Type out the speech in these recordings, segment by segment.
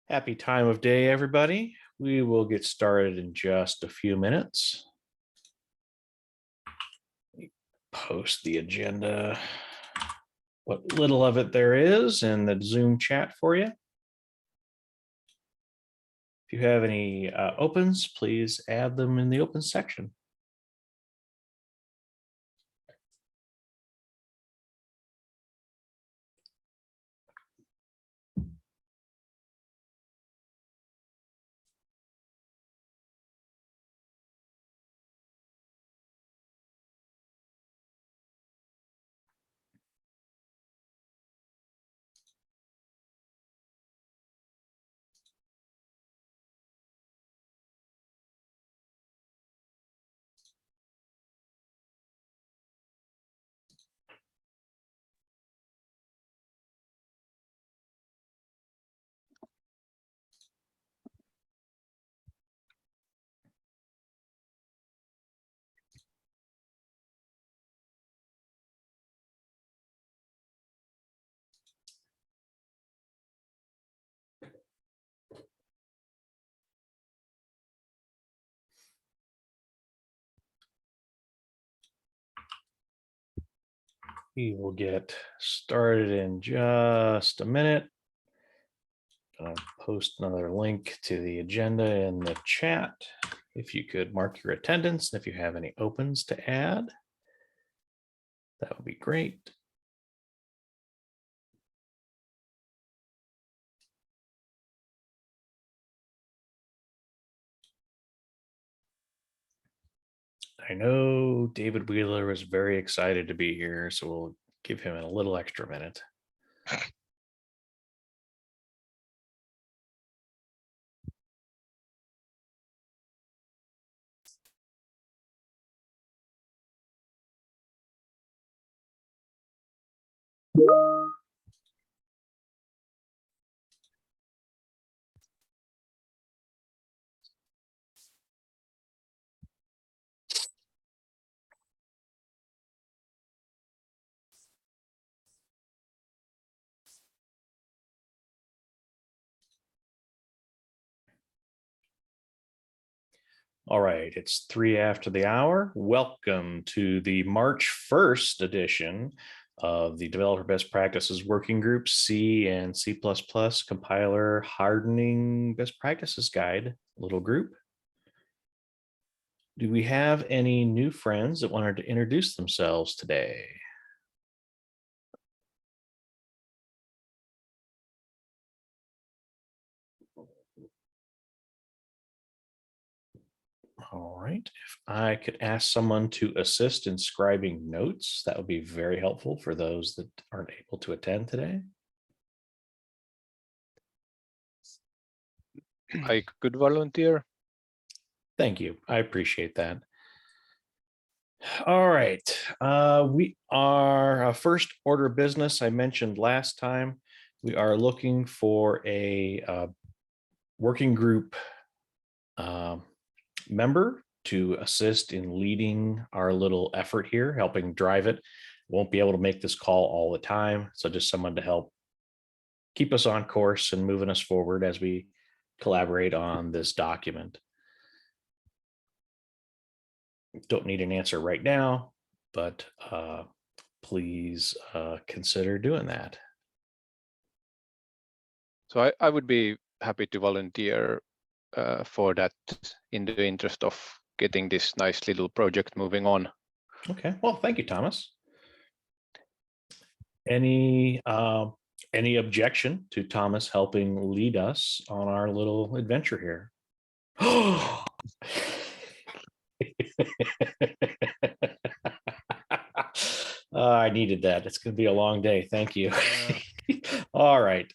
Happy time of day, everybody. We will get started in just a few minutes. Post the agenda, what little of it there is in the Zoom chat for you. If you have any opens, please add them in the open section. We will get started in just a minute. I'll post another link to the agenda in the chat. If you could mark your attendance, and if you have any opens to add, that would be great. I know David Wheeler was very excited to be here, so we'll give him a little extra minute. All right, it's 3 after the hour. Welcome to the March 1st edition of the Developer Best Practices Working Group C and C++ Compiler Hardening Best Practices Guide little group. Do we have any new friends that wanted to introduce themselves today? All right, if I could ask someone to assist in scribing notes, that would be very helpful for those that aren't able to attend today. I could volunteer. Thank you. I appreciate that. All right. We are first order of business. I mentioned last time we are looking for a working group member to assist in leading our little effort here, helping drive it. Won't be able to make this call all the time, so just someone to help keep us on course and moving us forward as we collaborate on this document. Don't need an answer right now, but please consider doing that. So I would be happy to volunteer for that in the interest of getting this nice little project moving on. Okay, well, thank you, Thomas. Any objection to Thomas helping lead us on our little adventure here? I needed that. It's going to be a long day. Thank you. All right.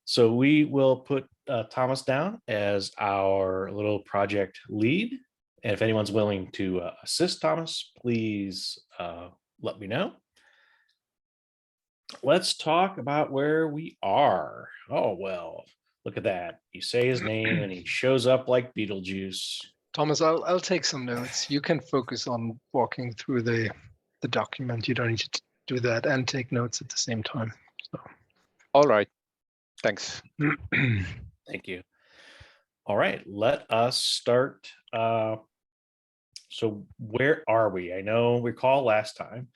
So we will put Thomas down as our little project lead. And if anyone's willing to assist Thomas, please let me know. Let's talk about where we are. Oh, well, look at that. You say his name and he shows up like Beetlejuice. Thomas, I'll take some notes. You can focus on walking through the document. You don't need to do that and take notes at the same time. So. All right. Thanks. Thank you. All right, let us start. So where are we? I know, recall last time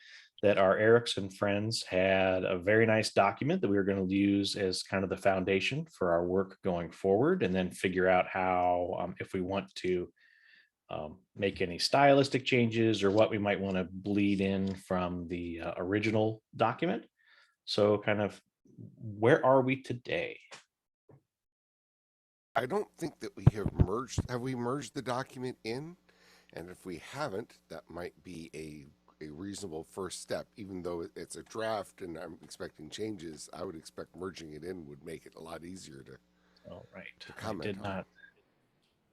that our Erickson friends had a very nice document that we were going to use as kind of the foundation for our work going forward, and then figure out how, if we want to make any stylistic changes or what we might want to bleed in from the original document. So kind of where are we today? I don't think that we have merged. Have we merged the document in? And if we haven't, that might be a reasonable first step. Even though it's a draft and I'm expecting changes, I would expect merging it in would make it a lot easier to All right. I comment on.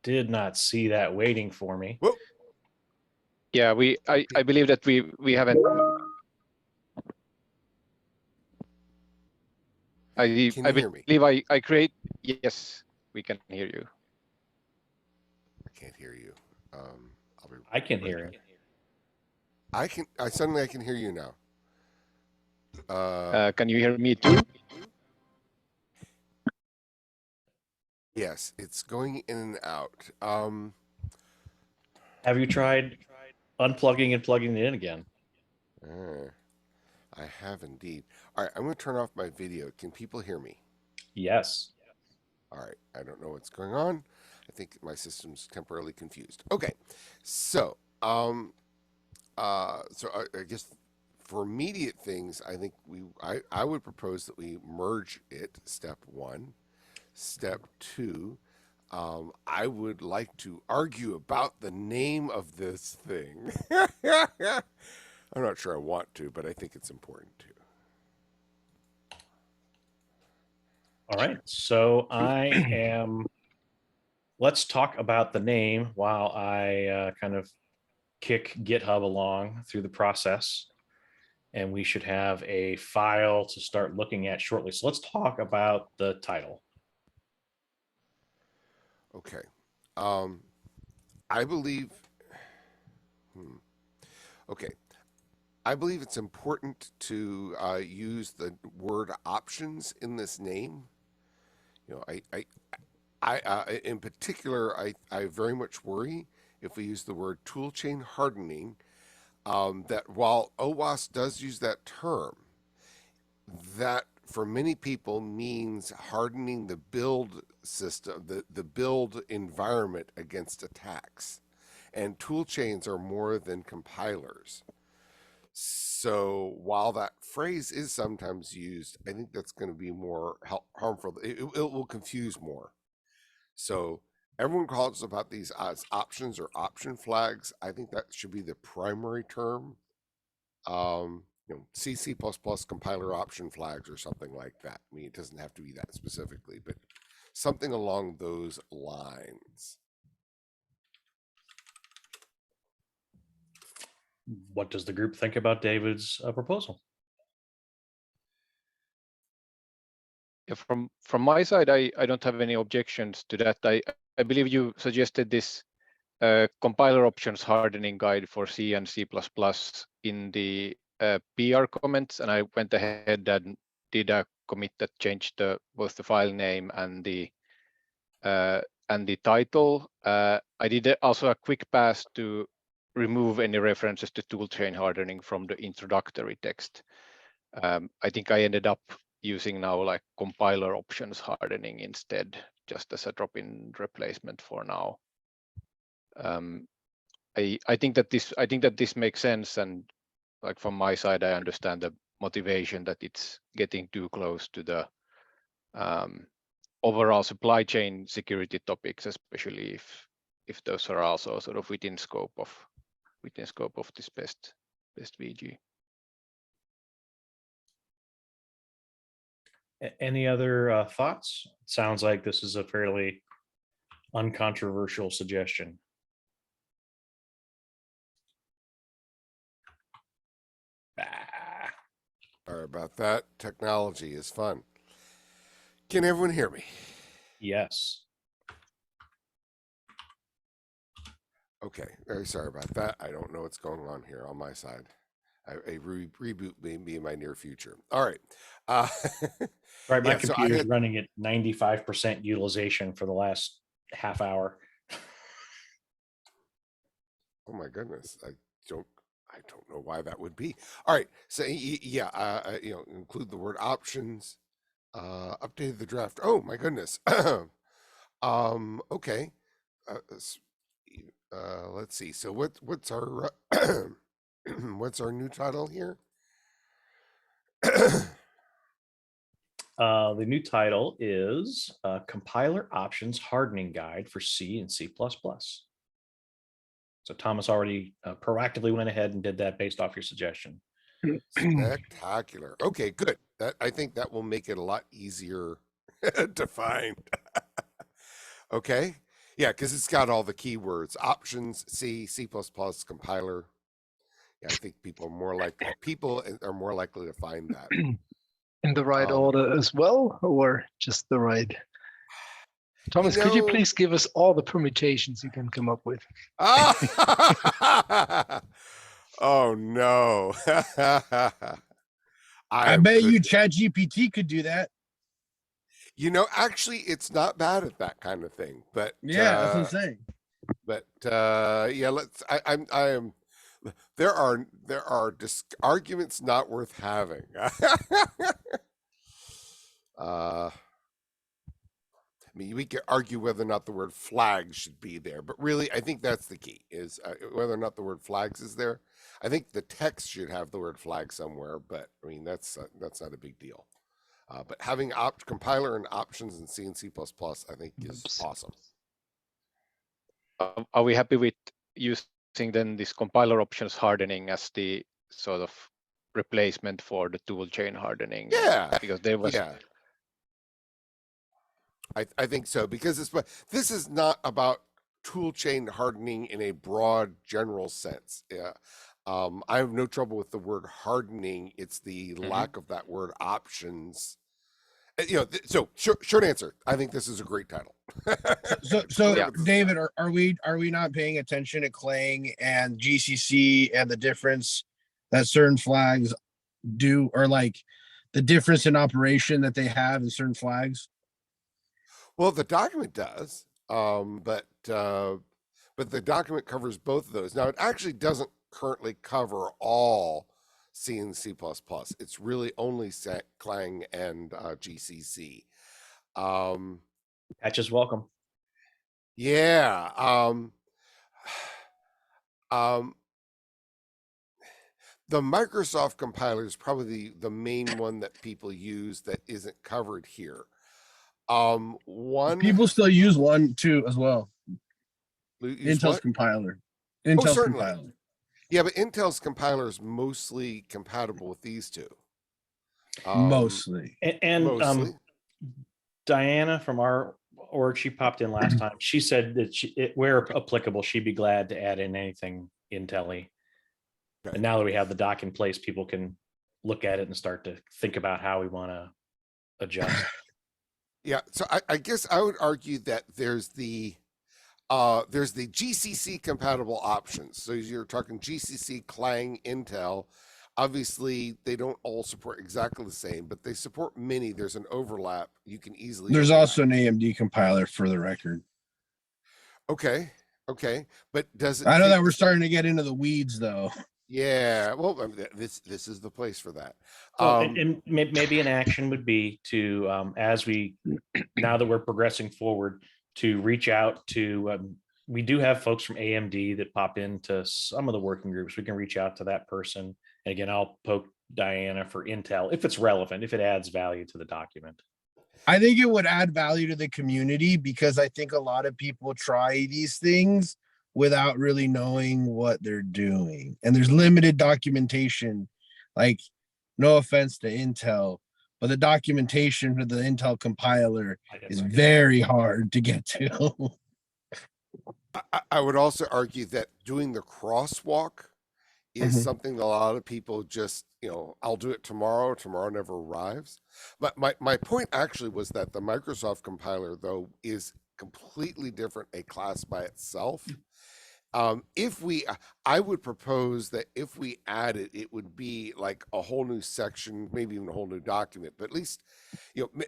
did not see that waiting for me. Whoa! Yeah, I believe that we haven't. Can you hear me? believe I create. Yes, we can hear you. I can't hear you. I'll be. I can hear him. I can. I suddenly I can hear you now. Can you hear me too? Yes, it's going in and out. Have you tried unplugging and plugging it in again? I have indeed. All right, I'm going to turn off my video. Can people hear me? Yes. All right, I don't know what's going on. I think my system's temporarily confused. Okay, so I guess for immediate things, I think I would propose that we merge it. Step one. Step two. I would like to argue about the name of this thing. I'm not sure I want to, but I think it's important to. All right. So let's talk about the name while I kind of kick GitHub along through the process. And we should have a file to start looking at shortly. So let's talk about the title. Okay. I believe. Okay. I believe it's important to use the word options in this name. You know, I in particular, I very much worry if we use the word toolchain hardening, that while OWASP does use that term, that for many people means hardening the build system, the build environment against attacks. And tool chains are more than compilers. So while that phrase is sometimes used, I think that's going to be more harmful. It will confuse more. So everyone calls about these as options or option flags. I think that should be the primary term. C++ compiler option flags or something like that. I mean, it doesn't have to be that specifically, but something along those lines. What does the group think about David's proposal? Yeah, from my side, I don't have any objections to that. I believe you suggested this compiler options hardening guide for C and C++ in the PR comments, and I went ahead and did a commit that changed both the file name and the title. I did also a quick pass to remove any references to toolchain hardening from the introductory text. I think I ended up using now like compiler options hardening instead, just as a drop-in replacement for now. I think that this makes sense, and like from my side, I understand the motivation that it's getting too close to the overall supply chain security topics, especially if those are also sort of within scope of this best VG. Any other thoughts? Sounds like this is a fairly uncontroversial suggestion. Sorry about that. Technology is fun. Can everyone hear me? Yes. Okay, very sorry about that. I don't know what's going on here on my side. reboot may be in my near future. All right. Right, my Yeah, so I computer's had- running at 95% utilization for the last half hour. Oh my goodness. don't I don't know why that would be. All right. So yeah, include the word options. Updated the draft. Oh my goodness. Okay. Let's see. So what's our what's our new title here? The new title is Compiler Options Hardening Guide for C and C++. So Thomas already proactively went ahead and did that based off your suggestion. Spectacular. Okay, good. I think that will make it a lot easier to find. Okay. Yeah, because it's got all the keywords: options, C, C++, compiler. Yeah, I think people are more likely to find that. In the right order as well, or just the right? Thomas, could you please give us all the permutations you can come up with? Oh no. I bet you ChatGPT could do that. Actually, it's not bad at that kind of thing. But Yeah, that's what I'm saying. But yeah, I am. There are arguments not worth having. I mean, we could argue whether or not the word flags should be there, but really, I think that's the key: is whether or not the word flags is there. I think the text should have the word flag somewhere, but I mean that's not a big deal. But having compiler and options in C and C++, I think is awesome. Are we happy with using then this compiler options hardening as the sort of replacement for the tool chain hardening? Yeah, because there was. Yeah. I think so, because this is not about tool chain hardening in a broad general sense. Yeah. I have no trouble with the word hardening. It's the lack of that word options. So short answer, I think this is a great title. So Yeah. David, are we not paying attention to Clang and GCC and the difference that certain flags do, or like the difference in operation that they have in certain flags? Well, the document does, but the document covers both of those. Now, it actually doesn't currently cover all C and C++. It's really only Clang and GCC. Patch is welcome. Yeah. The Microsoft compiler is probably the main one that people use that isn't covered here. People still use one too as well. Use Intel's what? compiler. Intel's certainly. compiler. Yeah, but Intel's compiler is mostly compatible with these two. Mostly. And Mostly. Diana from our org, she popped in last time. She said that where applicable, she'd be glad to add in anything Intel-y. Okay. And now that we have the doc in place, people can look at it and start to think about how we want to adjust. Yeah, so I guess I would argue that there's the GCC compatible options. So you're talking GCC, Clang, Intel. Obviously, they don't all support exactly the same, but they support many. There's an overlap. You can easily. There's overlap. also an AMD compiler for the record. Okay, but does it? I know that we're starting to get into the weeds, though. Yeah, well, I mean, this is the place for that. Well, and maybe an action would be to, as we, now that we're progressing forward, to reach out to, we do have folks from AMD that pop into some of the working groups. We can reach out to that person. And again, I'll poke Diana for Intel if it's relevant, if it adds value to the document. I think it would add value to the community because I think a lot of people try these things without really knowing what they're doing. And there's limited documentation. Like, no offense to Intel, but the documentation for the Intel compiler is very hard to get to. I would also argue that doing the crosswalk is something that a lot of people just, I'll do it tomorrow. Tomorrow never arrives. But my point actually was that the Microsoft compiler, though, is completely different, a class by itself. I would propose that if we add it, it would be like a whole new section, maybe even a whole new document, but at least,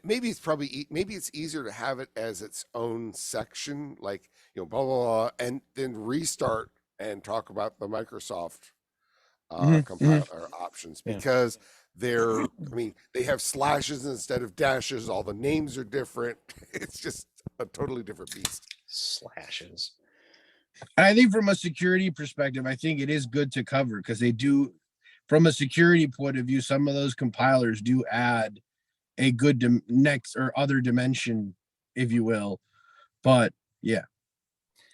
maybe it's probably, maybe it's easier to have it as its own section, like, blah, blah, blah, and then restart and talk about the Microsoft compiler options, Yeah. because they have slashes instead of dashes. All the names are different. It's just a totally different beast. Slashes. I think from a security perspective, I think it is good to cover because they do, from a security point of view, some of those compilers do add a good next or other dimension, if you will. But yeah,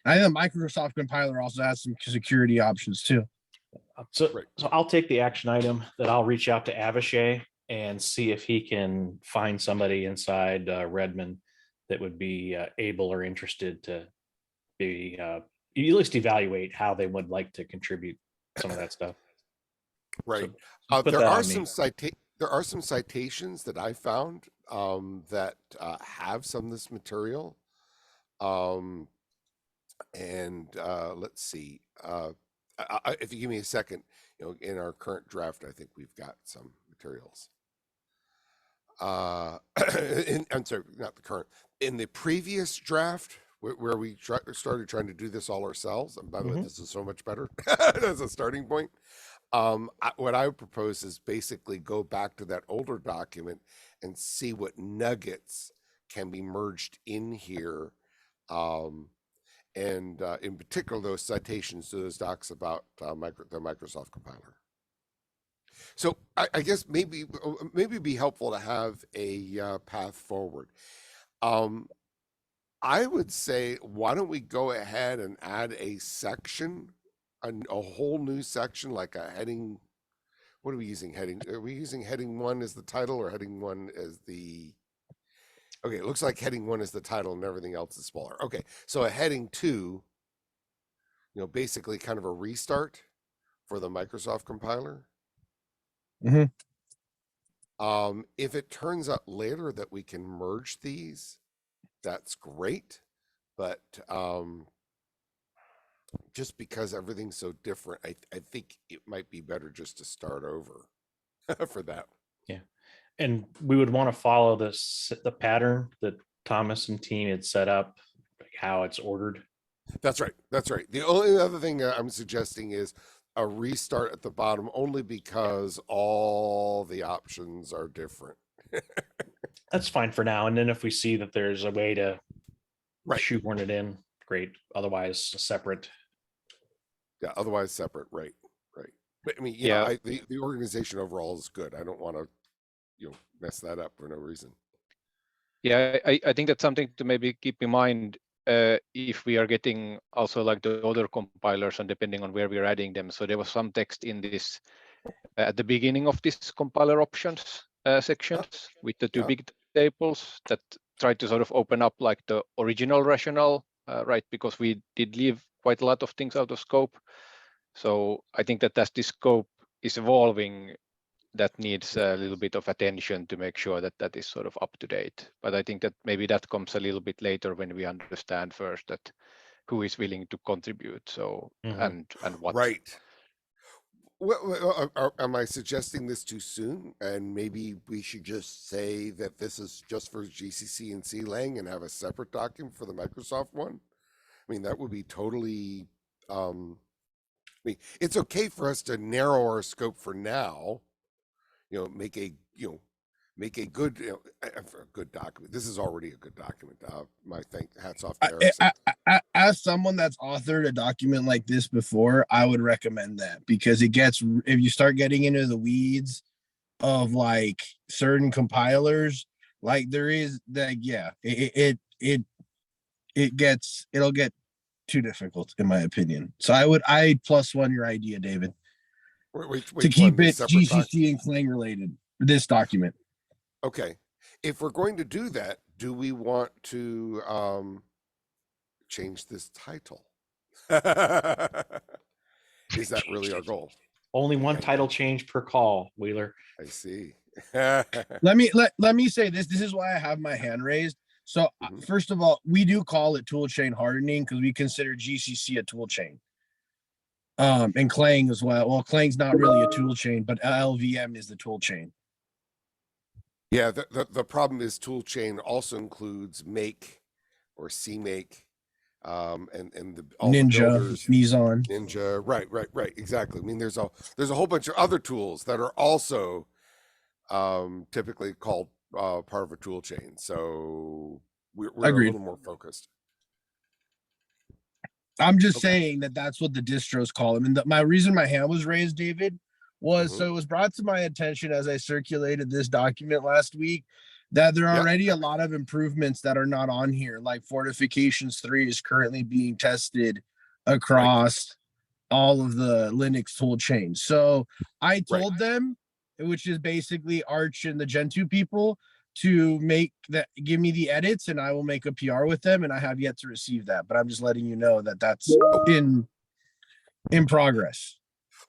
I think the Microsoft compiler also has some security options too. So, Right. so I'll take the action item that I'll reach out to Avishai and see if he can find somebody inside Redmond that would be able or interested to be at least evaluate how they would like to contribute some of that stuff. Right. So put There that are on me. there are some citations that I found that have some of this material. And let's see. If you give me a second, in our current draft, I think we've got some materials. I'm sorry, not the current. In the previous draft, where we started trying to do this all ourselves, and by the way, Mhm. this is so much better as a starting point. What I would propose is basically go back to that older document and see what nuggets can be merged in here. And in particular, those citations to those docs about the Microsoft compiler. So I guess maybe it'd be helpful to have a path forward. I would say, why don't we go ahead and add a section, a whole new section, like a heading. What are we using? Heading? Are we using heading 1 as the title, or heading 1 as the? Okay, it looks like heading 1 is the title, and everything else is smaller. Okay, so a heading 2. Basically, kind of a restart for the Microsoft compiler. Mhm. If it turns out later that we can merge these, that's great. But just because everything's so different, I think it might be better just to start over for that. And we would want to follow the pattern that Thomas and team had set up, like how it's ordered. That's right. That's right. The only other thing I'm suggesting is a restart at the bottom, only because all the options are different. That's fine for now. And then if we see that there's a way to Right. shoehorn it in, great. Otherwise, separate. Yeah. Otherwise, separate. Right. Right. But I mean, Yeah. the organization overall is good. I don't want to, mess that up for no reason. Yeah, I think that's something to maybe keep in mind if we are getting also like the other compilers and depending on where we're adding them. So there was some text in this at the beginning of this compiler options sections with the two Yeah. big tables that tried to sort of open up like the original rationale, right? Because we did leave quite a lot of things out of scope. So I think that as this scope is evolving, that needs a little bit of attention to make sure that that is sort of up to date. But I think that maybe that comes a little bit later when we understand first that who is willing to contribute. So Mhm. and what. Right. Well, am I suggesting this too soon? And maybe we should just say that this is just for GCC and CLang and have a separate document for the Microsoft one? I mean, that would be totally. I mean, it's okay for us to narrow our scope for now. Make a good a good document. This is already a good document. My hats off to Eric. As someone that's authored a document like this before, I would recommend that because it gets, if you start getting into the weeds of like certain compilers, like there is that, yeah, it'll get too difficult in my opinion. So I +1 your idea, David, to keep it GCC and Clang related, this document. Okay. If we're going to do that, do we want to change this title? Is that really our goal? Only one title change per call, Wheeler. I see. Let me say this. This is why I have my hand raised. So Mhm. first of all, we do call it tool chain hardening because we consider GCC a tool chain. And Clang as well. Well, Clang's not really a tool chain, but LLVM is the tool chain. Yeah, the problem is toolchain also includes Make or CMake, and all the Ninja, builders, Meson. Ninja, right, exactly. I mean, there's a whole bunch of other tools that are also typically called part of a tool chain. So we're a Agreed. little more focused. I'm just Okay. saying that that's what the distros call them. And my reason my hand was raised, David, was so it was brought to my attention as I circulated this document last week that there are Yeah. already a lot of improvements that are not on here. Like Fortifications 3 is currently being tested across all of the Linux tool chains. So I told them, which is basically Arch and the Gentoo people, to make that, give me the edits, and I will make a PR with them. And I have yet to receive that, but I'm just letting you know that that's in progress.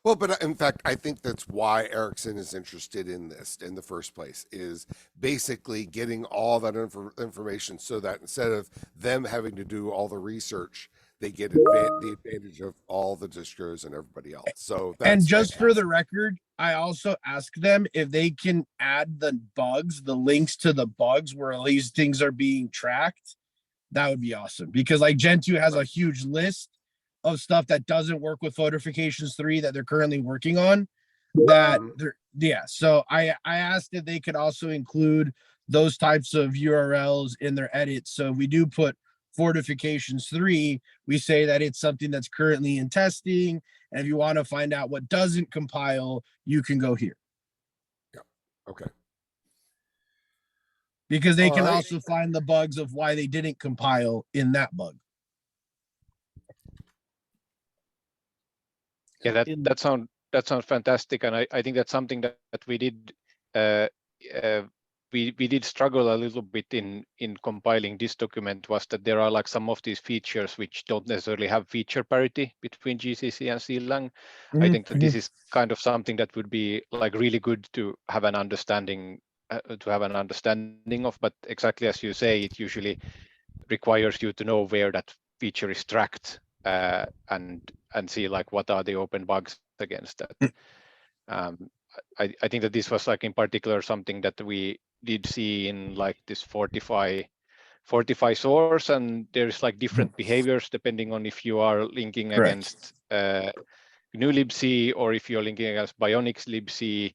Well, but in fact, I think that's why Ericsson is interested in this in the first place, is basically getting all that information so that instead of them having to do all the research, they get the advantage of all the distros and everybody else. So that's And just for the record, I also asked them if they can add the bugs, the links to the bugs where these things are being tracked. That would be awesome, because like Gentoo has a huge list of stuff that doesn't work with Fortifications 3 that they're currently working on. That they're, yeah. So I asked if they could also include those types of URLs in their edits. So we do put Fortifications 3, we say that it's something that's currently in testing. And if you want to find out what doesn't compile, you can go here. Yeah. Okay. Because they All can right. also find the bugs of why they didn't compile in that bug. Yeah, that sounds fantastic, and I think that's something that we did we did struggle a little bit in compiling this document, was that there are like some of these features which don't necessarily have feature parity between GCC and CLang. I think that this is kind of something that would be like really good to have an understanding of, but exactly as you say, it usually requires you to know where that feature is tracked and see like what are the open bugs against that. I think that this was like in particular something that we did see in like this Fortify source, and there's like different behaviors depending on if you are linking against GNU libc or if you're linking against Bionix libc.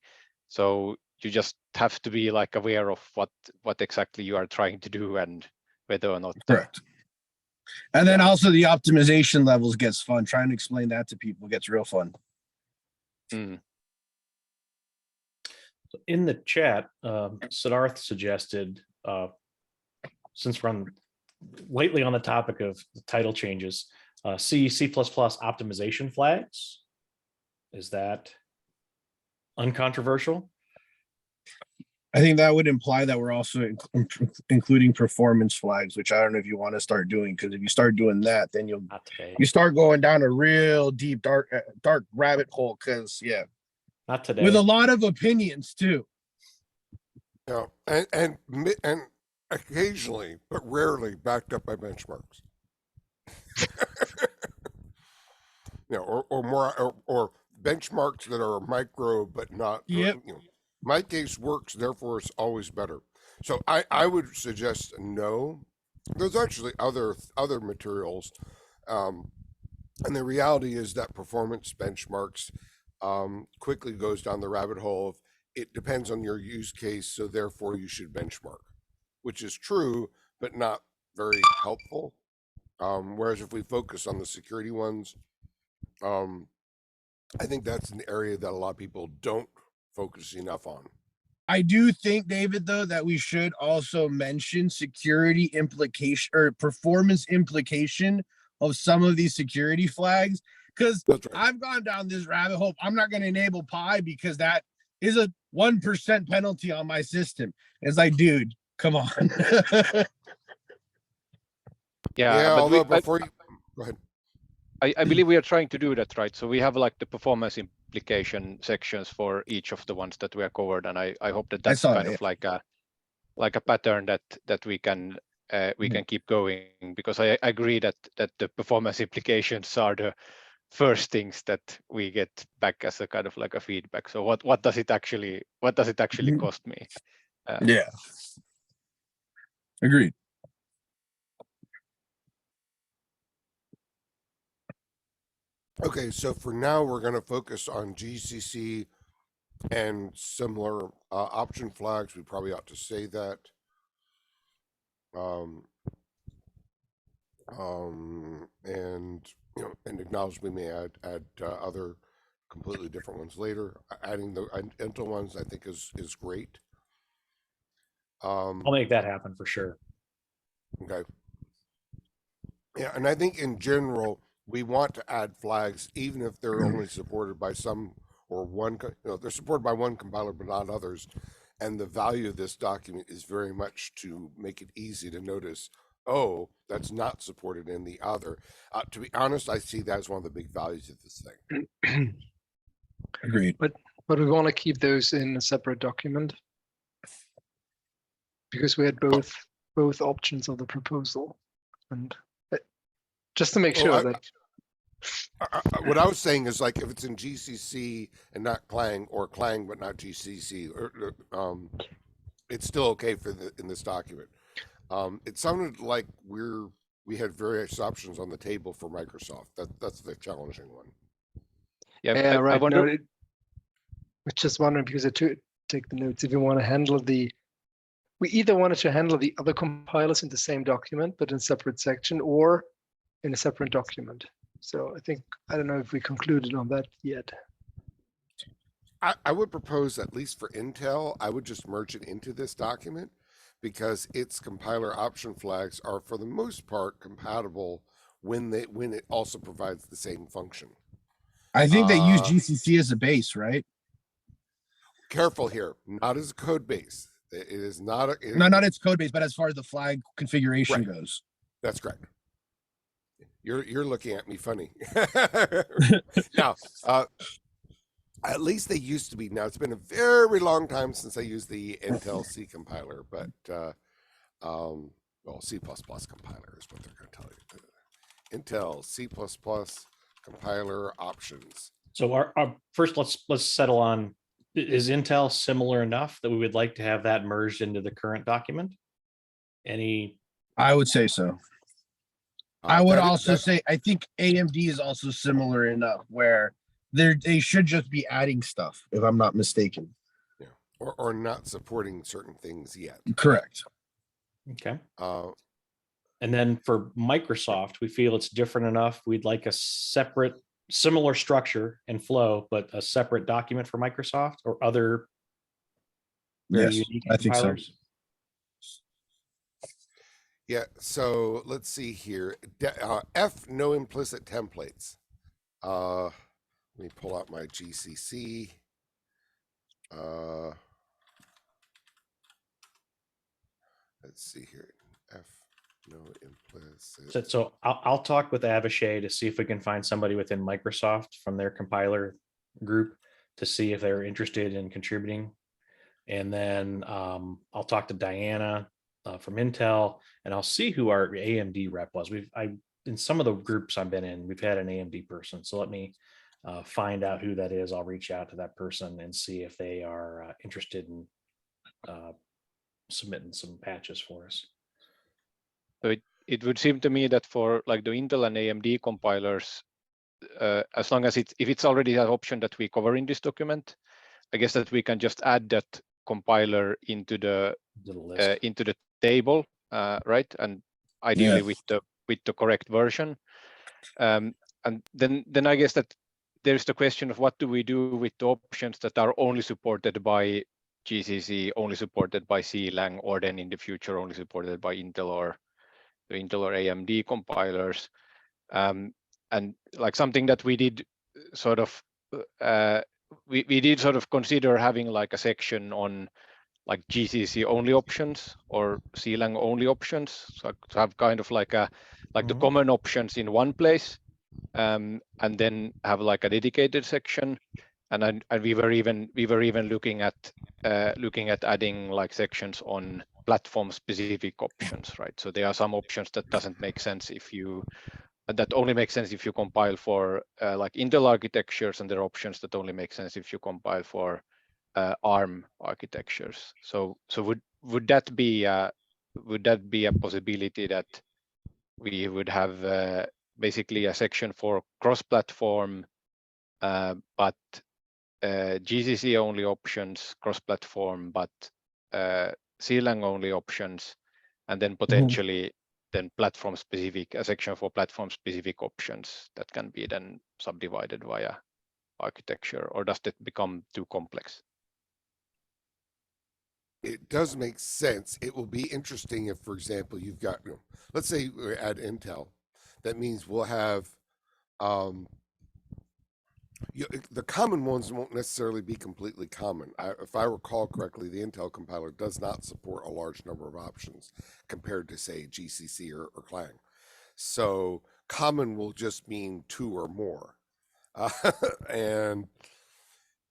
So you just have to be like aware of what exactly you are trying to do and whether or not. Correct. And then also the optimization levels gets fun. Trying to explain that to people gets real fun. In the chat, Siddharth suggested, since we're lately on the topic of the title changes, C++ optimization flags. Is that uncontroversial? I think that would imply that we're also including performance flags, which I don't know if you want to start doing, because if you start doing that, then you start going down a real deep dark rabbit hole. Because not today, with a lot of opinions too. Yeah, and occasionally, but rarely, backed up by benchmarks. or benchmarks that are micro but not. Yep. My case works, therefore it's always better. So I would suggest no. There's actually other materials, and the reality is that performance benchmarks quickly goes down the rabbit hole of it depends on your use case, so therefore you should benchmark, which is true but not very helpful. Whereas if we focus on the security ones, I think that's an area that a lot of people don't focus enough on. I do think, David, though, that we should also mention security implication or performance implication of some of these security flags, because I've gone down this rabbit hole. I'm not going to enable Pi because that is a 1% penalty on my system. It's like, dude, come on. Yeah, although before you go ahead. I believe we are trying to do that, right? So we have like the performance implication sections for each of the ones that we are covered, and I hope that that's kind of like a pattern that we can keep going, because I agree that the performance implications are first things that we get back as a kind of like a feedback. So what does it actually Mhm. cost me? Yeah. Agreed. Okay, so for now, we're going to focus on GCC and similar option flags. We probably ought to say that. And and acknowledge we may add other completely different ones later. Adding the Intel ones, I think, is great. I'll make that happen for sure. Okay. Yeah, and I think in general we want to add flags, even if they're only supported by some or one. They're supported by one compiler but not others. And the value of this document is very much to make it easy to notice. Oh, that's not supported in the other. To be honest, I see that as one of the big values of this thing. Agreed. But we want to keep those in a separate document because we had both options of the proposal, and just to make sure that. What I was saying is, like, if it's in GCC and not Clang, or Clang but not GCC, it's still okay for in this document. It sounded like we had various options on the table for Microsoft. That's the challenging one. Yeah, I right. wonder. No, was just wondering because I take the notes. If you want to handle we either wanted to handle the other compilers in the same document but in a separate section, or in a separate document. So I don't know if we concluded on that yet. I would propose, at least for Intel, I would just merge it into this document, because its compiler option flags are for the most part compatible when it also provides the same function. I think they use GCC as a base, right? Careful here, not as a code base. It is not not its code base, but as far as the flag configuration Right. goes. That's correct. You're looking at me funny. Now, at least they used to be. Now, it's been a very long time since I used the Intel C compiler, but well, C++ compiler is what they're going to tell you. Intel C++ compiler options. So our first, let's settle on, is Intel similar enough that we would like to have that merged into the current document? I would say so. I would also say, I think AMD is also similar enough where they should just be adding stuff, if I'm not mistaken. Yeah, or not supporting certain things yet. Correct. Okay. And then for Microsoft, we feel it's different enough. We'd like a separate, similar structure and flow, but a separate document for Microsoft or other very unique I think so. compilers. Yeah, so let's see here. F, no implicit templates. Let me pull out my GCC. Let's see here. F, no implicit. So I'll talk with Avishai to see if we can find somebody within Microsoft from their compiler group to see if they're interested in contributing. And then I'll talk to Diana from Intel, and I'll see who our AMD rep was. In some of the groups I've been in, we've had an AMD person. So let me find out who that is. I'll reach out to that person and see if they are interested in submitting some patches for us. So it would seem to me that for like the Intel and AMD compilers, as long as if it's already an option that we cover in this document, I guess that we can just add that compiler into the table, right? And ideally with the correct version. And then I guess that there's the question of what do we do with the options that are only supported by GCC, only supported by CLang, or then in the future only supported by Intel or the Intel or AMD compilers. And like something that we did sort of, we did sort of consider having like a section on like GCC only options or CLang only options. So to have kind of like the common options in one place, and then have like a dedicated section. And we were even looking at adding like sections on platform specific options, right? So there are some options that doesn't make sense if you And that only makes sense if you compile for like Intel architectures, and there are options that only make sense if you compile for ARM architectures. So would that be a possibility that we would have basically a section for cross-platform, but GCC only options, cross-platform, but CLang only options, and then potentially then platform specific, a section for platform specific options that can be then subdivided via architecture, or does that become too complex? It does make sense. It will be interesting if, for example, you've got, let's say we're at Intel. That means we'll have the common ones won't necessarily be completely common. If I recall correctly, the Intel compiler does not support a large number of options compared to, say, GCC or Clang. So common will just mean 2 or more. And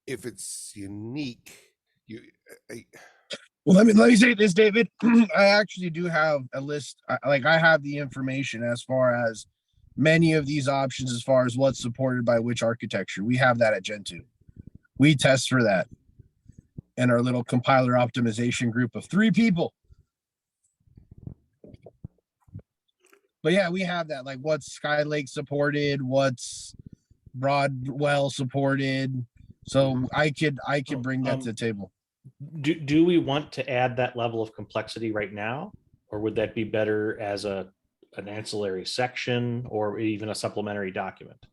if it's unique, Well, let me say this, David. I actually do have a list. I have the information as far as many of these options, as far as what's supported by which architecture. We have that at Gentoo. We test for that in our little compiler optimization group of 3 people. But yeah, we have that. Like what's Skylake supported, what's Broadwell supported. So I could bring that to the table. Do we want to add that level of complexity right now, or would that be better as an ancillary section or even a supplementary document?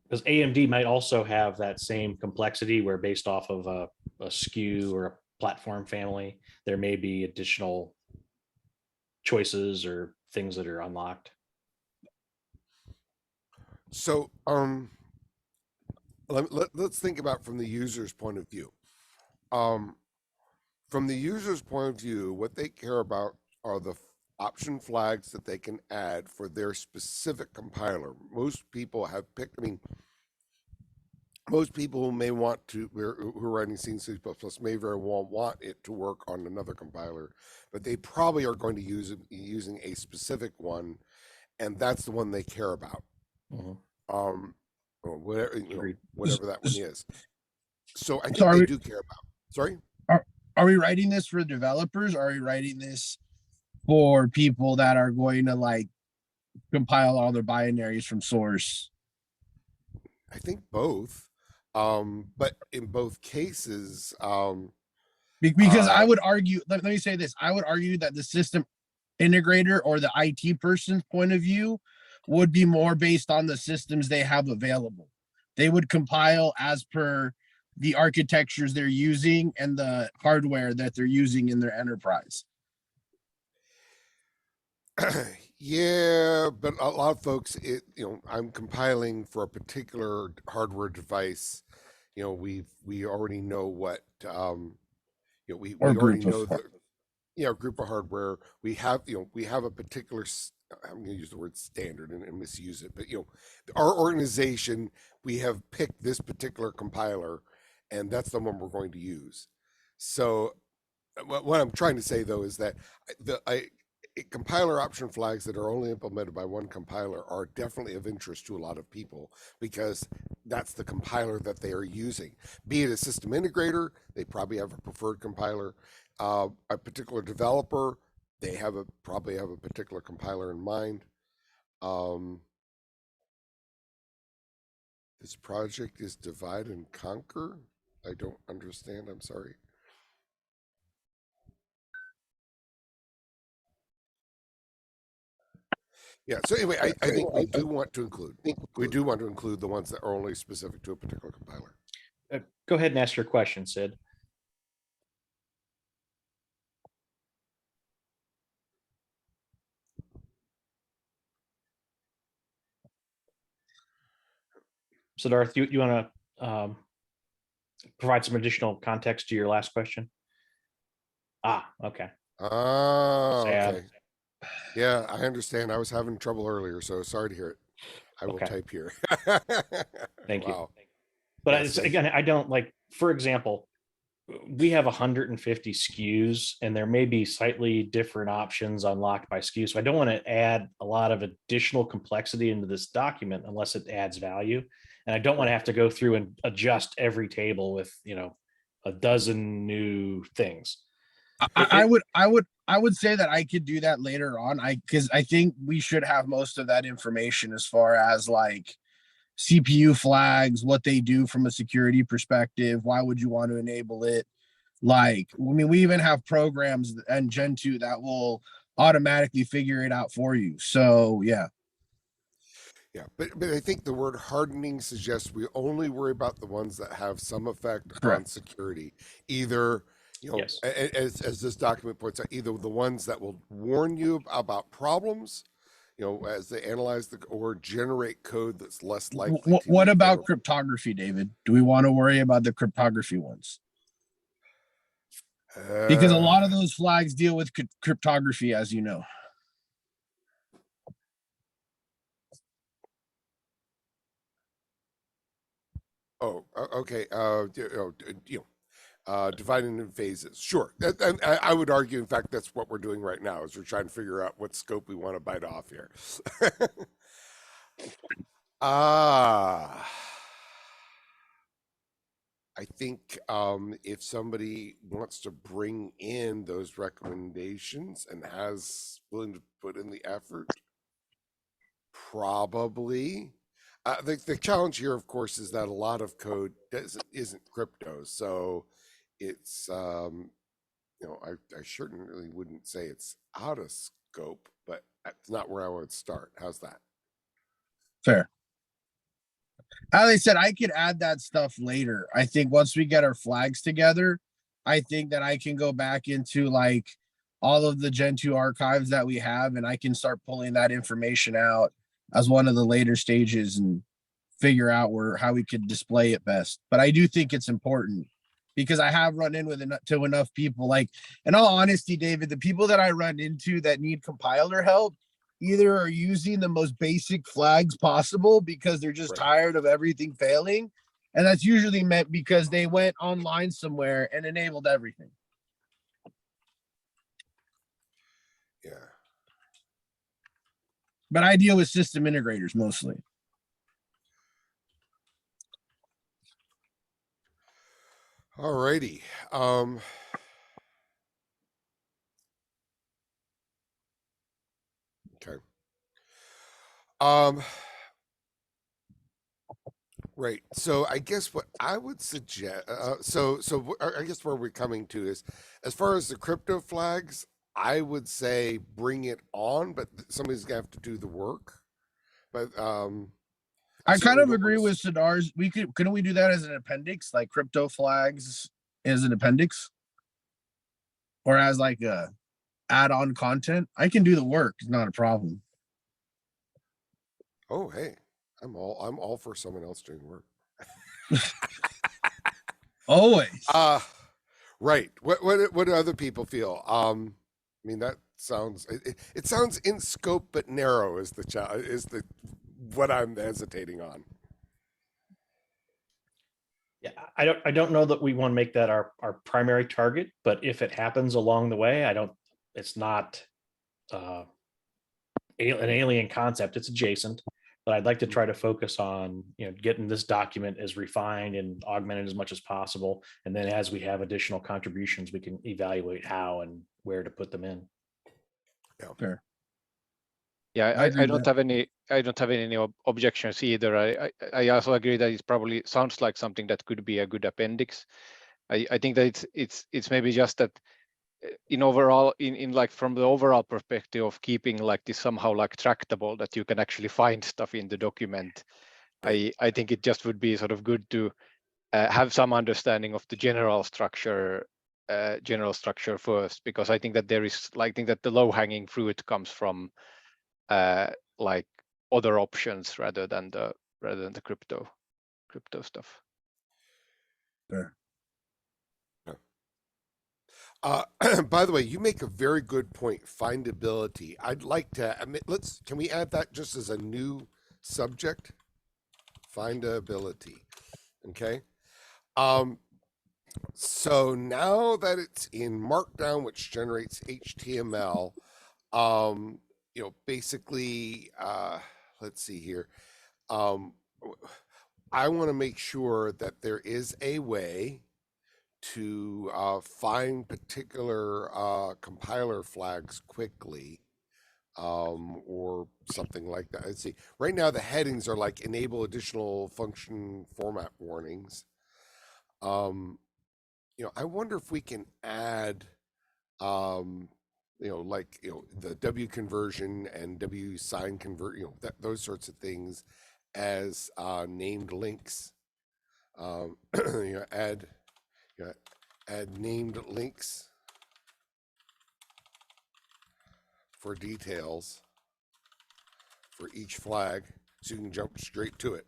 Because AMD might also have that same complexity where, based off of a SKU or a platform family, there may be additional choices or things that are unlocked. So let's think about from the user's point of view. From the user's point of view, what they care about are the option flags that they can add for their specific compiler. Most people have picked, most people who may want to, who are writing C and C++ may very well want it to work on another compiler, but they probably are going to use it using a specific one, and that's the one they care about. Or whatever, whatever that one is. So I think they do care about. Sorry? Are we writing this for developers? Or are we writing this for people that are going to like compile all their binaries from source? I think both. But in both cases, because I would argue, let me say this, I would argue that the system integrator or the IT person's point of view would be more based on the systems they have available. They would compile as per the architectures they're using and the hardware that they're using in their enterprise. Yeah, but a lot of folks, I'm compiling for a particular hardware device. We already know what, we already know the, group of hardware. We have a particular, I'm going to use the word standard and misuse it, but our organization, we have picked this particular compiler, and that's the one we're going to use. So what I'm trying to say though is that compiler option flags that are only implemented by one compiler are definitely of interest to a lot of people, because that's the compiler that they are using. Be it a system integrator, they probably have a preferred compiler. A particular developer, they probably have a particular compiler in mind. This project is divide and conquer. I don't understand. I'm sorry. Yeah. So anyway, I think we do want to include. We do want to include the ones that are only specific to a particular compiler. Go ahead and ask your question, Sid. Siddharth, you want to provide some additional context to your last question? Okay. Okay. Yeah, I understand. I was having trouble earlier, so sorry to hear it. I will type here. Thank you. But again, I don't like, for example, we have 150 SKUs and there may be slightly different options unlocked by SKU. So I don't want to add a lot of additional complexity into this document unless it adds value. And I don't want to have to go through and adjust every table with, a dozen new things. I would say that I could do that later on. Because I think we should have most of that information as far as like CPU flags, what they do from a security perspective. Why would you want to enable it? Like, I mean, we even have programs and Gentoo that will automatically figure it out for you. So yeah. Yeah, but I think the word hardening suggests we only worry about the ones that have some effect on Correct. security. Either, Yes. as this document points out, either the ones that will warn you about problems, as they analyze or generate code that's less likely. What about cryptography, David? Do we want to worry about the cryptography ones? Because a lot of those flags deal with cryptography, as you know. Okay. Dividing in phases. Sure. And I would argue, in fact, that's what we're doing right now, is we're trying to figure out what scope we want to bite off here. I think if somebody wants to bring in those recommendations and has willing to put in the effort, probably. The challenge here, of course, is that a lot of code isn't crypto, so it's I certainly wouldn't say it's out of scope, but that's not where I would start. How's that? Fair. As I said, I could add that stuff later. I think once we get our flags together, I think that I can go back into like all of the Gentoo archives that we have, and I can start pulling that information out as one of the later stages and figure out how we could display it best. But I do think it's important because I have run in with enough people. Like, in all honesty, David, the people that I run into that need compiler help either are using the most basic flags possible because they're just tired of everything failing. And that's usually meant because they went online somewhere and enabled everything. Yeah. But I deal with system integrators mostly. All righty. Okay. Right. So I guess what I would suggest, I guess where we're coming to is, as far as the crypto flags, I would say bring it on, but somebody's gonna have to do the work. But I kind of agree with Siddhar's. Couldn't we do that as an appendix, like crypto flags as an appendix, or as like a add-on content? I can do the work; it's not a problem. Oh, hey, I'm all for someone else doing work. Always. Right. What do other people feel? I mean, that sounds it sounds in scope but narrow is what I'm hesitating on. Yeah, I don't know that we want to make that our primary target, but if it happens along the way, it's not an alien concept, it's adjacent. But I'd like to try to focus on, getting this document as refined and augmented as much as possible. And then as we have additional contributions, we can evaluate how and where to put them in. Yeah. Fair. Yeah, I don't have any objections either. I also agree that it probably sounds like something that could be a good appendix. I think that it's maybe just that in overall, in like from the overall perspective of keeping like this somehow like tractable, that you can actually find stuff in the document. I think it just would be sort of good to have some understanding of the general structure first, because I think that that the low-hanging fruit comes from like other options rather than the crypto stuff. Fair. By the way, you make a very good point. Findability. I'd like to can we add that just as a new subject? Findability. Okay. So now that it's in Markdown, which generates HTML, basically, let's see here. I want to make sure that there is a way to find particular compiler flags quickly, or something like that. Let's see. Right now, the headings are like enable additional function format warnings. I wonder if we can add, the W conversion and W sign convert, those sorts of things as named links. Add named links for details for each flag, so you can jump straight to it.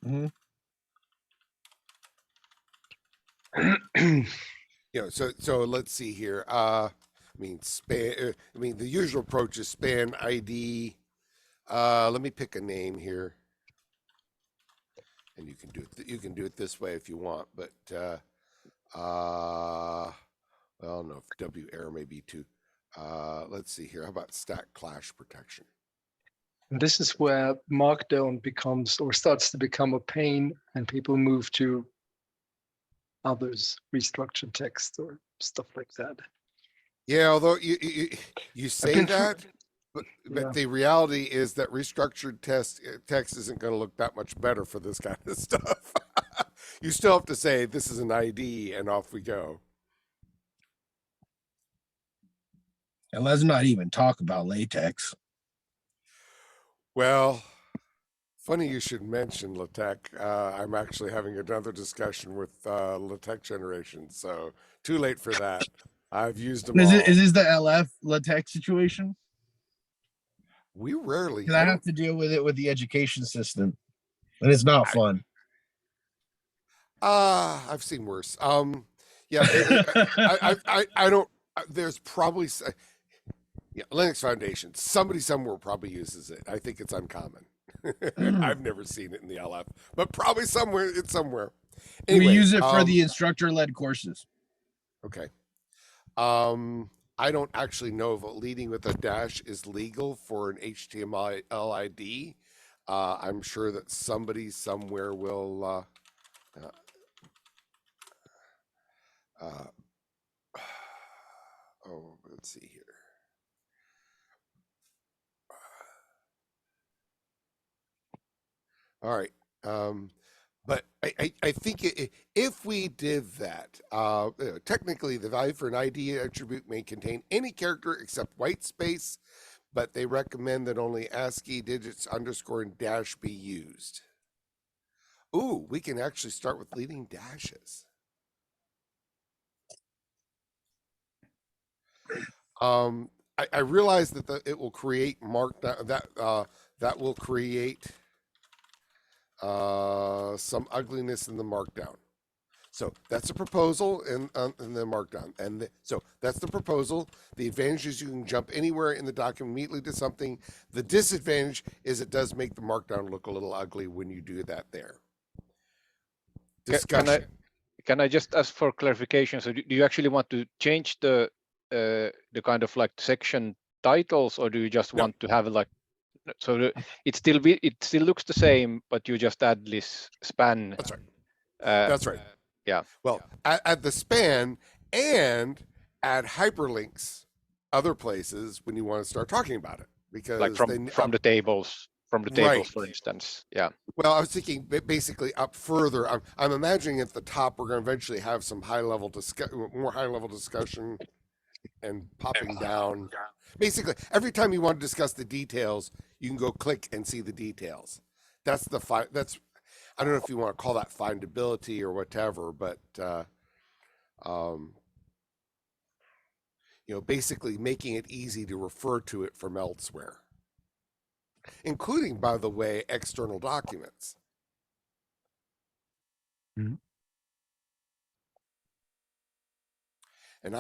Mhm. So let's see here. Span. The usual approach is span ID. Let me pick a name here, and you can do it. You can do it this way if you want, but well, no, if W error may be too. Let's see here. How about stack clash protection? And this is where Markdown becomes or starts to become a pain, and people move to others, restructured text or stuff like that. Yeah, although you say been that, but Yeah. the reality is that restructured text isn't going to look that much better for this kind of stuff. You still have to say this is an ID, and off we go. And let's not even talk about latex. Well, funny you should mention LaTeX. I'm actually having another discussion with LaTeX generation, so too late for that. I've used them all. Is this the LF latex situation? We rarely. Because I have to deal with it with the education system, and it's not fun. I've seen worse. Yeah, I don't. There's probably Linux Foundation. Somebody somewhere probably uses it. I think it's uncommon. I've never seen it in the LF, but probably somewhere it's somewhere. Anyway, we use it for the instructor-led courses. Okay. I don't actually know if leading with a dash is legal for an HTML ID. I'm sure that somebody somewhere will. Let's see here. All right. But I think if we did that, technically the value for an ID attribute may contain any character except white space, but they recommend that only ASCII digits underscore and dash be used. Ooh, we can actually start with leading dashes. I realize that it will create markdown that will create some ugliness in the markdown. So that's a proposal in the markdown, and so that's the proposal. The advantage is you can jump anywhere in the document immediately to something. The disadvantage is it does make the markdown look a little ugly when you do that there. Discussion. Can I just ask for clarification? So do you actually want to change the kind of like section titles, or do you just want to have like, so it still looks the same, but you just add this span? That's right. That's right. Yeah. Well, add the span and add hyperlinks other places when you want to start talking about it, because like from the tables, right. For instance. Yeah. Well, I was thinking basically up further. I'm imagining at the top we're going to eventually have some more high level discussion, and popping down. Basically, every time you want to discuss the details, you can go click and see the details. That's I don't know if you want to call that findability or whatever, but basically making it easy to refer to it from elsewhere, including, by the way, external documents. Mm-hmm. And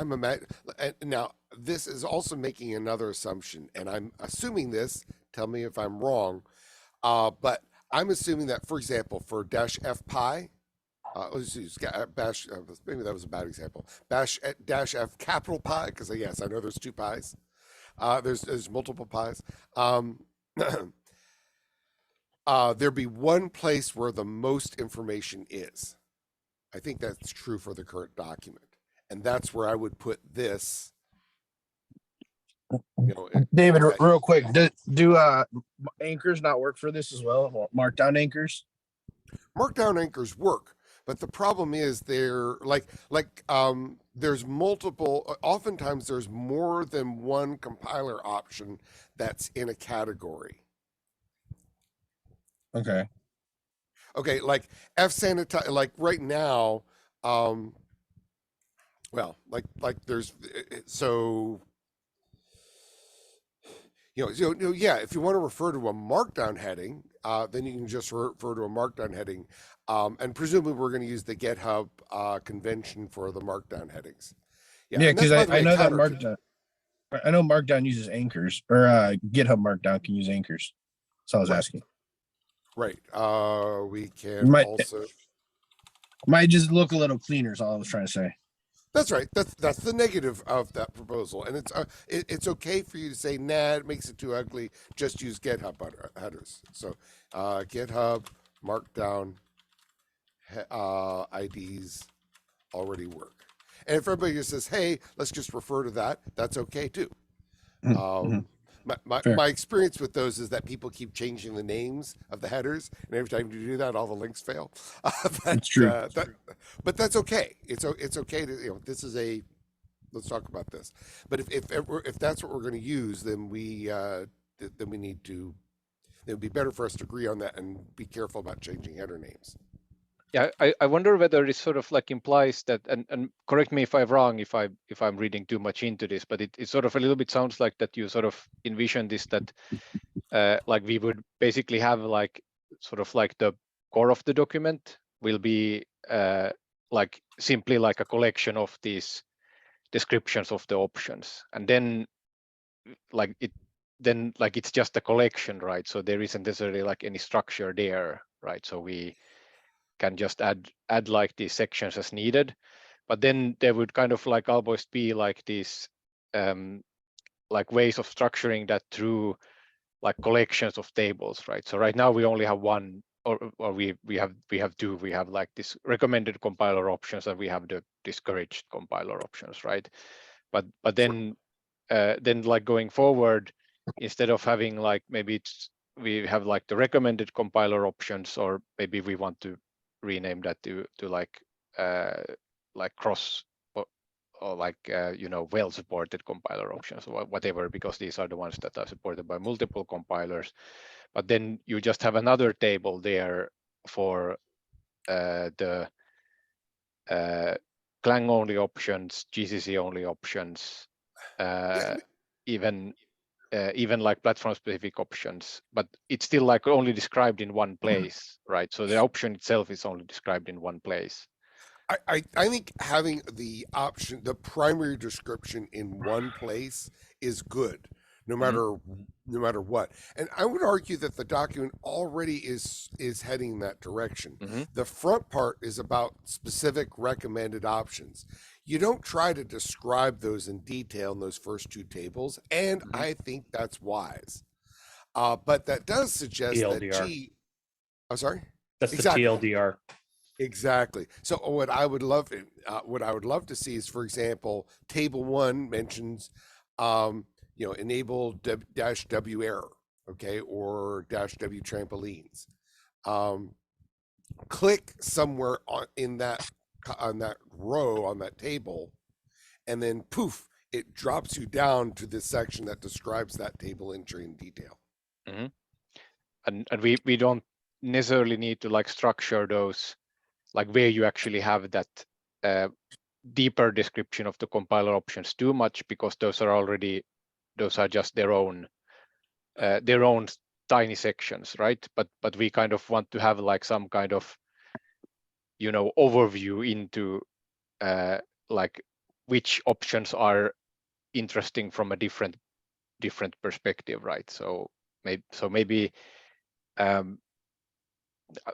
now this is also making another assumption, and I'm assuming this. Tell me if I'm wrong, but I'm assuming that, for example, for -fpi, Let's use bash. Maybe that was a bad example. Bash dash f capital pi, because yes, I know there's two pies. There's multiple pies. There'd be one place where the most information is. I think that's true for the current document, and that's where I would put this. David, that- real quick, do anchors not work for this as well? Markdown anchors? Markdown anchors work, but the problem is they're there's multiple. Oftentimes, there's more than one compiler option that's in a category. Okay. Okay, like fsanitize, like right now, well, like there's so. Yeah, if you want to refer to a markdown heading, then you can just refer to a markdown heading. And presumably we're going to use the GitHub convention for the markdown headings. Yeah, and that's, because by the way, I know that counter- Markdown. I know Markdown uses anchors, or GitHub Markdown can use anchors. So I was Right. asking. Right. We can Might- also. Might just look a little cleaner. Is all I was trying to say. That's right. That's the negative of that proposal, and it's okay for you to say, nah, it makes it too ugly. Just use GitHub headers. So GitHub Markdown IDs already work. And if everybody just says, hey, let's just refer to that, that's okay too. Mhm. Fair. My experience with those is that people keep changing the names of the headers, and every time you do that, all the links fail. It's true. But that's okay. It's okay to this is a. Let's talk about this. But if that's what we're going to use, then we need to. It would be better for us to agree on that and be careful about changing header names. Yeah, I wonder whether this sort of like implies that, and correct me if I'm wrong, if I'm reading too much into this, but it sort of a little bit sounds like that you sort of envision this, that like we would basically have like sort of like the core of the document will be like simply like a collection of these descriptions of the options, and then it's just a collection, right? So there isn't necessarily like any structure there, right? So we can just add like these sections as needed, but then there would kind of like almost be like these like ways of structuring that through like collections of tables, right? So right now we only have one, or we have two. We have like this recommended compiler options, and we have the discouraged compiler options, right? But then like going forward, instead of having like maybe we have like the recommended compiler options, or maybe we want to rename that to like cross or like well supported compiler options or whatever, because these are the ones that are supported by multiple compilers. But then you just have another table there for the Clang only options, GCC only options, even like platform specific options, but it's still like only described in one place, right? So the option itself is only described in one place. I think having the option, the primary description in one place is good, no matter what. And I would argue that the document already is heading that direction. The front part is about specific recommended options. You don't try to describe those in detail in those first two tables, and I think that's wise. But that does suggest TLDR. I'm sorry. That's Exactly. the TLDR. Exactly. So what I would love to see is, for example, table 1 mentions, enable -w error, okay, or -w trampolines. Click somewhere on that row on that table, and then poof, it drops you down to this section that describes that table entry in detail. And we don't necessarily need to like structure those like where you actually have that deeper description of the compiler options too much, because those are just their own tiny sections, right? But we kind of want to have like some kind of overview into like which options are interesting from a different perspective, right? So maybe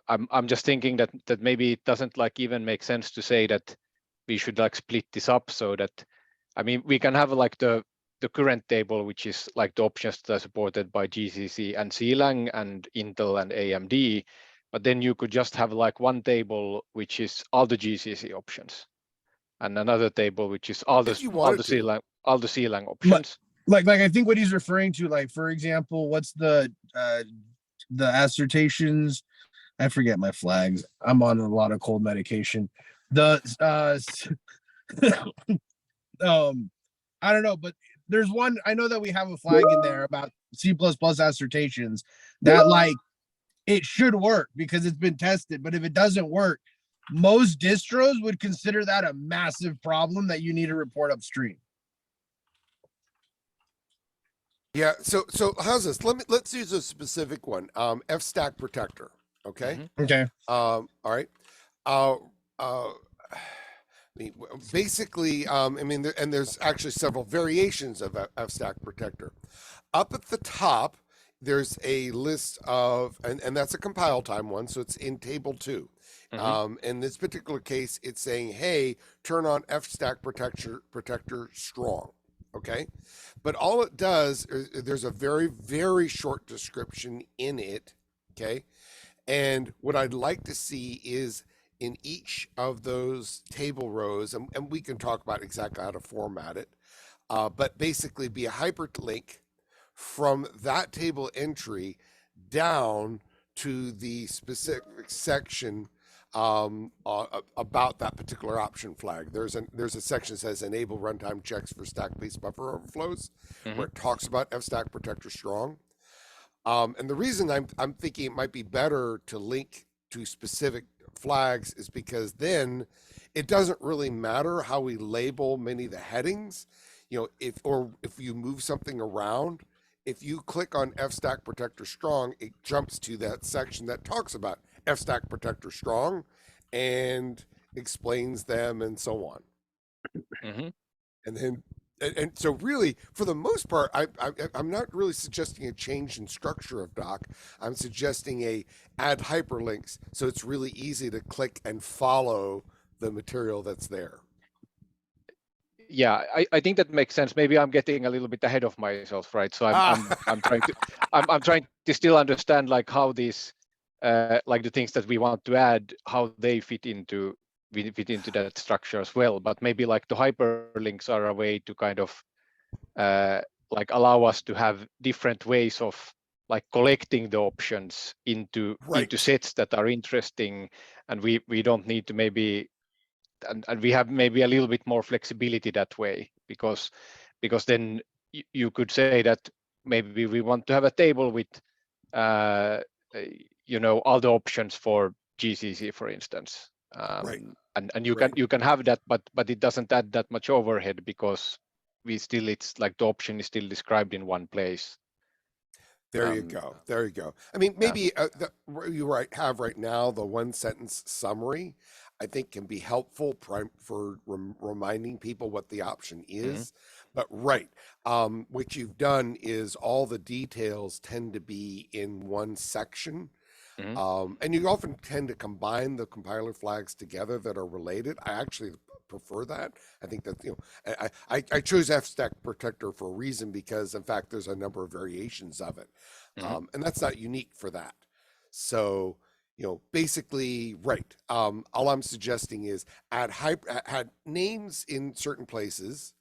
I'm just thinking that maybe it doesn't like even make sense to say that we should like split this up so that, I mean, we can have like the current table, which is like the options that are supported by GCC and CLang and Intel and AMD, but then you could just have like one table which is all the GCC options, and another table which is all the If you wanted to. CLang options. Like I think what he's referring to, like for example, what's the assertions? I forget my flags. I'm on a lot of cold medication. The I don't know, but there's one, I know that we have a flag in there about C++ assertions that like it should work because it's been tested, but if it doesn't work, most distros would consider that a massive problem that you need to report upstream. Yeah. So how's this? Let's use a specific one. F-stack protector. Okay. Okay. All right. Basically, I mean, and there's actually several variations of F-stack protector. Up at the top, there's a list of, and that's a compile time one, so it's in table 2. In this particular case, it's saying, hey, turn on F-stack protector strong. Okay. But all it does is there's a very, very short description in it. Okay. And what I'd like to see is in each of those table rows, and we can talk about exactly how to format it, but basically be a hyperlink from that table entry down to the specific section about that particular option flag. There's a section that says enable runtime checks for stack-based buffer overflows, where it talks about F-stack protector strong. And the reason I'm thinking it might be better to link to specific flags is because then it doesn't really matter how we label many of the headings. You know, if you move something around, if you click on F-stack protector strong, it jumps to that section that talks about F-stack protector strong and explains them and so on. And then, and so really, for the most part, I'm not really suggesting a change in structure of doc. I'm suggesting add hyperlinks so it's really easy to click and follow the material that's there. Yeah, I think that makes sense. Maybe I'm getting a little bit ahead of myself, right? So I'm trying to still understand like how these like the things that we want to add, how they fit into that structure as well. But maybe like the hyperlinks are a way to kind of like allow us to have different ways of like collecting the options into sets that are interesting, and we don't need to maybe and we have maybe a little bit more flexibility that way, because then you could say that maybe we want to have a table with you know, all the options for GCC, for instance, and you can have that, but it doesn't add that much overhead because it's like the option is still described in one place. There you go. There you go. I mean, maybe you have right now the one sentence summary, I think, can be helpful for reminding people what the option is. But what you've done is all the details tend to be in one section. And you often tend to combine the compiler flags together that are related. I actually prefer that. I think that, you know, I chose F-stack protector for a reason, because in fact there's a number of variations of it, and that's not unique for that. So, you know, basically, all I'm suggesting is add names in certain places,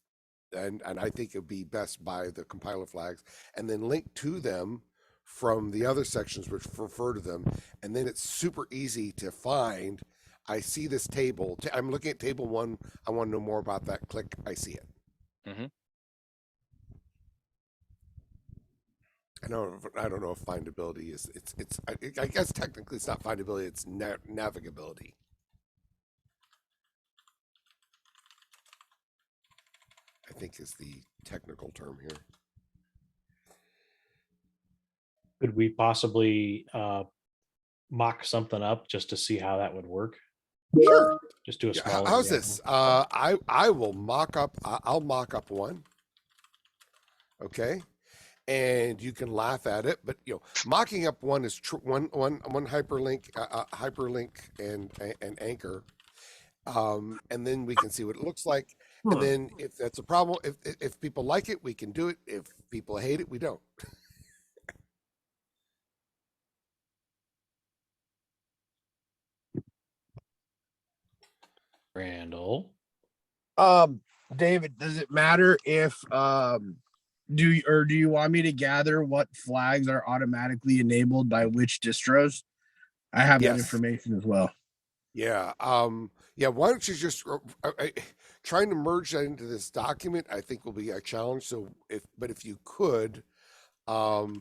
and I think it would be best by the compiler flags, and then link to them from the other sections which refer to them, and then it's super easy to find. I see this table. I'm looking at table 1. I want to know more about that. Click. I see it. I don't know if findability is. I guess technically it's not findability. It's navigability. I think is the technical term here. Could we possibly mock something up just to see how that would work? Sure. Just do a small. How's this? I will mock up. I'll mock up one. Okay. and you can laugh at it. But mocking up one is one hyperlink, and anchor, and then we can see what it looks like. And then if that's a problem, if people like it, we can do it. If people hate it, we don't. Randall. David, does it matter if do you want me to gather what flags are automatically enabled by which distros? I have that Yes. information as well. Yeah. Yeah. Why don't you just trying to merge that into this document? I think will be a challenge. So if you could, why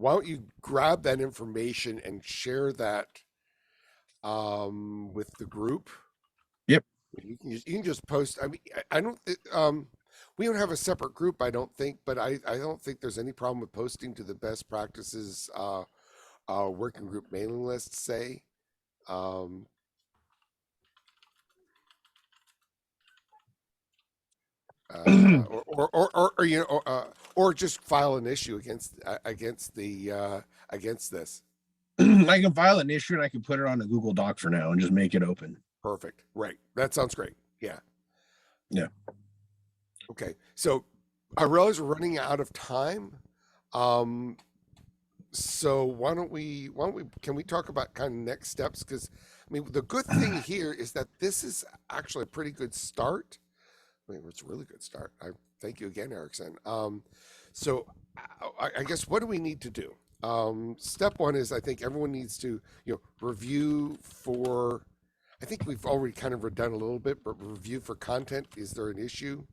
don't you grab that information and share that with the group? Yep. You can just post. I mean, I don't. We don't have a separate group, I don't think, but I don't think there's any problem with posting to the best practices working group mailing list. Say. Or just file an issue against this. I can file an issue and I can put it on a Google Doc for now and just make it open. Perfect. Right. That sounds great. Yeah. Yeah. Okay. So I realize we're running out of time. So can we talk about kind of next steps? Because I mean, the good thing here is that this is actually a pretty good start. I mean, it's a really good start. I thank you again, Erickson. So I guess what do we need to do? Step one is I think everyone needs to review for. I think we've already kind of done a little bit, but review for content. Is there an issue?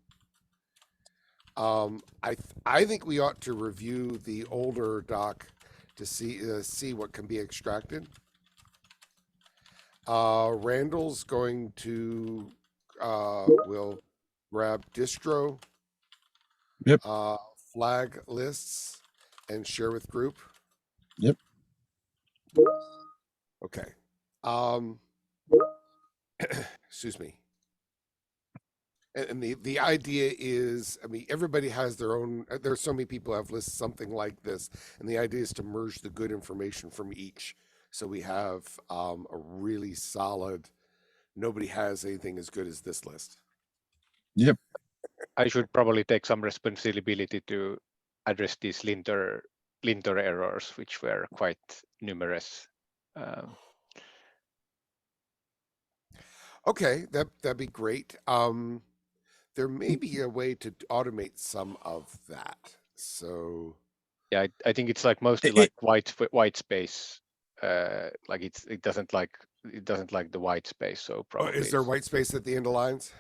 I think we ought to review the older doc to see what can be extracted. Randall's going to will grab distro, Yep. Flag lists, and share with group. Yep. Okay. Excuse me. And the idea is, I mean, everybody has their own. There's so many people who have lists something like this, and the idea is to merge the good information from each, so we have a really solid. Nobody has anything as good as this list. Yep. I should probably take some responsibility to address these linter errors, which were quite numerous. Okay, that'd be great. There may be a way to automate some of that. So Yeah, I think it's like mostly like white space. Like it doesn't like the white space. So probably is there white space at the end of lines?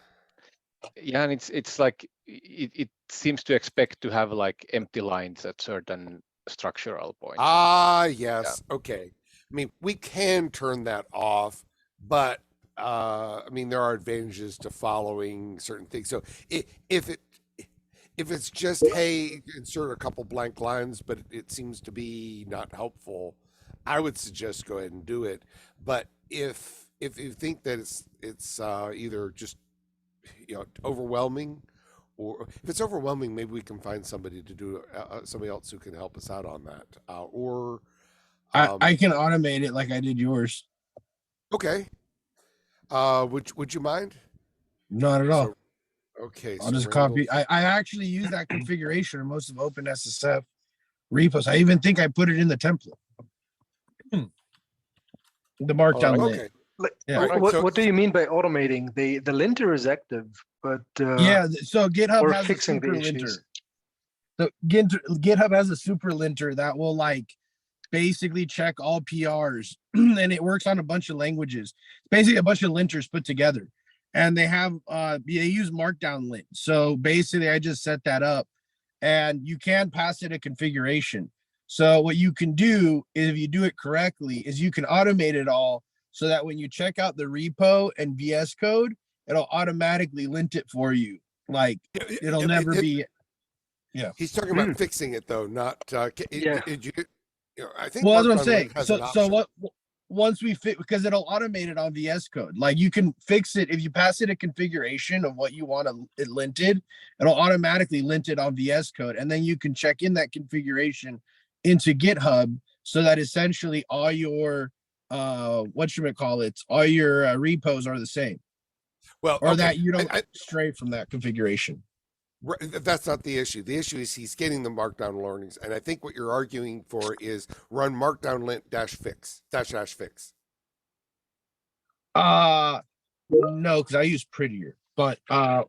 Yeah, and it's like it seems to expect to have like empty lines at certain structural points. Ah, yes. Yeah. Okay. I mean, we can turn that off, but I mean, there are advantages to following certain things. So if it's just, hey, insert a couple blank lines, but it seems to be not helpful, I would suggest go ahead and do it. But if you think that it's either just overwhelming, or if it's overwhelming, maybe we can find somebody to do somebody else who can help us out on that. I can automate it like I did yours. Okay. Would you mind? Not at all. So, okay. I'll just copy. I actually use that configuration in most of OpenSSF repos. I even think I put it in the template. The markdown link. Okay. Yeah. What do you mean by automating? The linter is active, but yeah. So GitHub has fixing a super the linter. issues. So GitHub has a super linter that will like basically check all PRs, and it works on a bunch of languages. Basically, a bunch of linters put together, and they have they use Markdown lint. So basically, I just set that up, and you can pass it a configuration. So what you can do is, if you do it correctly, is you can automate it all so that when you check out the repo and VS Code, it'll automatically lint it for you. Like it'll never be. Yeah. He's talking about fixing it though, not. Yeah. I think. Well, that's what I'm saying. So once we fit, because it'll automate it on VS Code. Like you can fix it if you pass it a configuration of what you want it linted, it'll automatically lint it on VS Code, and then you can check in that configuration into GitHub so that essentially all your all your repos are the same, Well, or okay, that you don't I- stray from that configuration. Right, that's not the issue. The issue is he's getting the markdown learnings, and I think what you're arguing for is run markdown lint dash fix dash fix. No, because I use Prettier. But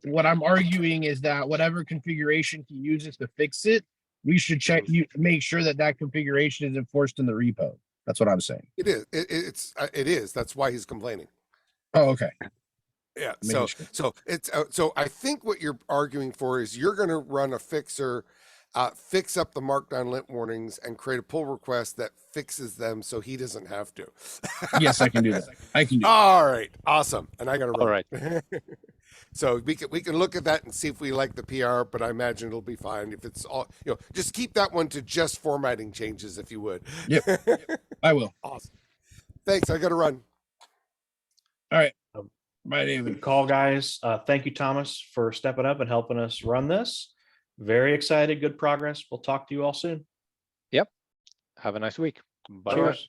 what I'm arguing is that whatever configuration he uses to fix it, we should check you make sure that that configuration is enforced in the repo. That's what I'm saying. It is. It is. That's why he's complaining. Oh, okay. Yeah. Making So sure. it's so I think what you're arguing for is you're going to run a fixer, fix up the markdown lint warnings, and create a pull request that fixes them so he doesn't have to. Yes, I can do that. I can do. All right. Awesome. And I got to run. All right. So we can look at that and see if we like the PR, but I imagine it'll be fine if it's all, just keep that one to just formatting changes if you would. Yep. I will. Awesome. Thanks. I got to run. All right. Um, Bye, David. Good call, guys. Thank you, Thomas, for stepping up and helping us run this. Very excited. Good progress. We'll talk to you all soon. Have a nice week. Bye. Cheers.